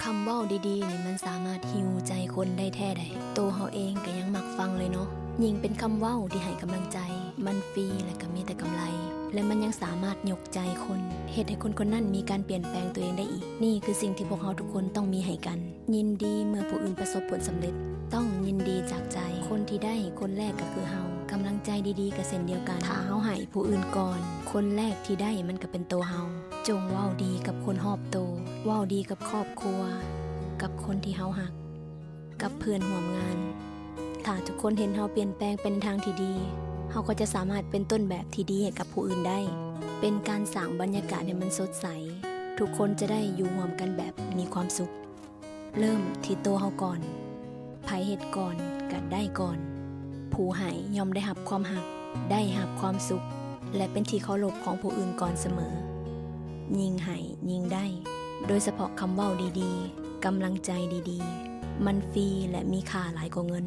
คำเว้าดีๆนี่มันสามารถฮีลใจคนได้แท้ใดตัวเฮาเองก็ยังมักฟังเลยเนาะยิ่งเป็นคำเว้าที่ให้กำลังใจมันฟรีและก็มีแต่กำไรและมันยังสามารถยกใจคนเฮ็ดให้คนคนนั้นมีการเปลี่ยนแปลงตัวเองได้อีกนี่คือสิ่งที่พวกเฮาทุกคนต้องมีให้กันยินดีเมื่อผู้อื่นประสบผลสำเร็จต้องยินดีจากใจคนที่ได้คนแรกก็คือเฮากำลังใจดีๆก็เช่นเดียวกันถ้าเฮาให้ผู้อื่นก่อนคนแรกที่ได้มันก็เป็นตัวเฮาจงเว้าดีกับคนรอบตัวเว้าดีกับครอบครัวกับคนที่เฮาฮักกับเพื่อนร่วมงานถ้าทุกคนเห็นเฮาเปลี่ยนแปลงเป็นทางที่ดีเฮาก็จะสามารถเป็นต้นแบบที่ดีให้กับผู้อื่นได้เป็นการสร้างบรรยากาศให้มันสดใสทุกคนจะได้อยู่ร่วมกันแบบมีความสุขเริ่มที่ตัวเฮาก่อนไผเฮ็ดก่อนก็ได้ก่อนผู้ให้ย่อมได้รับความฮักได้รับความสุขและเป็นที่เคารพของผู้อื่นก่อนเสมอยิ่งให้ยิ่งได้โดยเฉพาะคำเว้าดีๆกำลังใจดีๆมันฟรีและมีค่าหลายกว่าเงิน